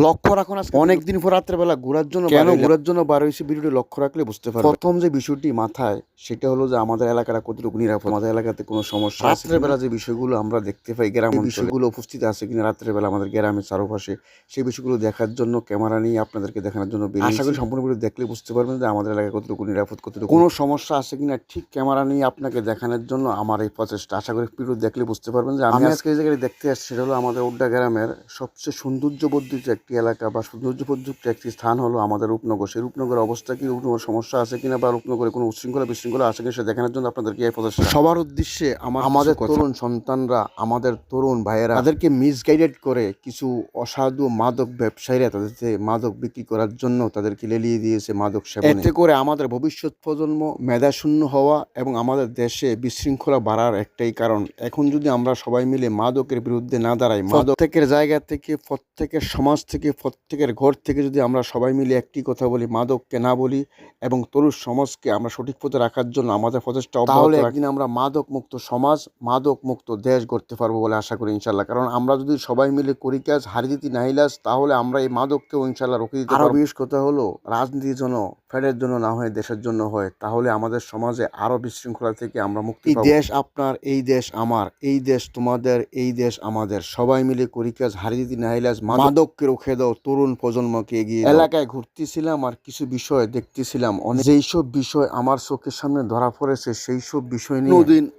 লক্ষ্য রাখুন আজকে অনেকদিন পর রাত্রেবেলা ঘোরার জন্য কেন ঘোরার জন্য বার হয়েছে ভিডিওটি লক্ষ্য রাখলে বুঝতে পারবেন। প্রথম যে বিষয়টি মাথায় সেটা হলো যে আমাদের এলাকাটা কতটুকু নিরাপদ, আমাদের এলাকাতে কোনো সমস্যা আছে রাত্রেবেলা যে বিষয়গুলো আমরা দেখতে পাই গ্রাম অঞ্চলে, বিষয়গুলো উপস্থিত আছে কিনা রাত্রেবেলা আমাদের গ্রামের চারপাশে, সেই বিষয়গুলো দেখার জন্য ক্যামেরা নিয়ে আপনাদেরকে দেখানোর জন্য আশা করি সম্পূর্ণ ভিডিও দেখলে বুঝতে পারবেন যে আমাদের এলাকায় কতটুকু নিরাপদ, কতটুকু কোনো সমস্যা আছে কিনা ঠিক ক্যামেরা নিয়ে আপনাকে দেখানোর জন্য আমার এই প্রচেষ্টা। আশা করি ভিডিও দেখলে বুঝতে পারবেন যে আমি আজকে এই জায়গায় দেখতে আসছি, সেটা হলো আমাদের ওড্ডা গ্রামের সবচেয়ে সৌন্দর্যবর্ধিত একটি এলাকা বা সৌন্দর্যপ্রযুক্ত একটি স্থান হলো আমাদের রূপনগর। সেই রূপনগরের অবস্থা কি, রূপনগর সমস্যা আছে কিনা বা রূপনগরে কোনো বিশৃঙ্খলা আছে কিনা সে দেখানোর জন্য আপনাদেরকে এই প্রচেষ্টা। সবার উদ্দেশ্যে আমাদের তরুণ সন্তানরা, আমাদের তরুণ ভাইয়েরা, তাদেরকে মিসগাইডেড করে কিছু অসাধু মাদক ব্যবসায়ীরা তাদেরকে মাদক বিক্রি করার জন্য তাদেরকে লেলিয়ে দিয়েছে মাদক সেবনে। এতে করে আমাদের ভবিষ্যৎ প্রজন্ম মেধাশূন্য হওয়া এবং আমাদের দেশে বিশৃঙ্খলা বাড়ার একটাই কারণ। এখন যদি আমরা সবাই মিলে মাদকের বিরুদ্ধে না দাঁড়াই, প্রত্যেকের জায়গা থেকে, প্রত্যেকের সমাজ থেকে, প্রত্যেকের ঘর থেকে যদি আমরা সবাই মিলে একটি কথা বলি, মাদককে না বলি এবং তরুণ সমাজকে আমরা সঠিক পথে রাখার জন্য আমাদের প্রচেষ্টা অব্যাহত রাখি, একদিন আমরা মাদক মুক্ত সমাজ, মাদক মুক্ত দেশ গড়তে পারবো বলে আশা করি ইনশাল্লাহ। কারণ আমরা যদি সবাই মিলে করি কাজ, হারি দিতে নাহিলাস, তাহলে আমরা এই মাদককেও ইনশাল্লাহ রুখে দিতে পারবো। বিশেষ কথা হলো রাজনীতির জন্য, ফ্যাডের জন্য না হয়ে দেশের জন্য হয়, তাহলে আমাদের সমাজে আরো বিশৃঙ্খলা থেকে আমরা মুক্তি পাবো। এই দেশ আপনার, এই দেশ আমার, এই দেশ তোমাদের, এই দেশ আমাদের। সবাই মিলে করি কাজ, হারি দিতে নাহিলাস, মাদককে রুখে দাও, তরুণ প্রজন্মকে এগিয়ে দাও। এলাকায় ঘুরতেছিলাম আর কিছু বিষয় দেখতেছিলাম, যেই সব বিষয় আমার চোখের সামনে ধরা পড়েছে সেই সব বিষয় নিয়ে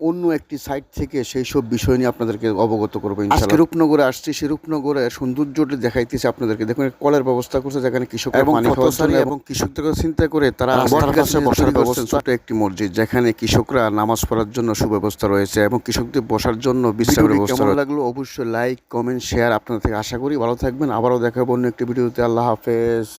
অন্য একটি সাইড থেকে সেই সব বিষয় নিয়ে আপনাদেরকে অবগত করবো ইনশাআল্লাহ। আজকে রূপনগরে আসছি, সেই রূপনগরের সৌন্দর্যটি দেখাইতেছি আপনাদেরকে। দেখুন কলের ব্যবস্থা করছে, যেখানে কৃষক পানি খাওয়ার জন্য এবং কৃষকদেরকে চিন্তা করে তারা বসার ব্যবস্থা, ছোট একটি মসজিদ যেখানে কৃষকরা নামাজ পড়ার জন্য সুব্যবস্থা রয়েছে এবং কৃষকদের বসার জন্য বিশ্রামের ব্যবস্থা। কেমন লাগলো অবশ্যই লাইক, কমেন্ট, শেয়ার আপনাদের থেকে আশা করি। ভালো থাকবেন, আবারও দেখাবো অন্য একটি ভিডিওতে। আল্লাহ হাফেজ।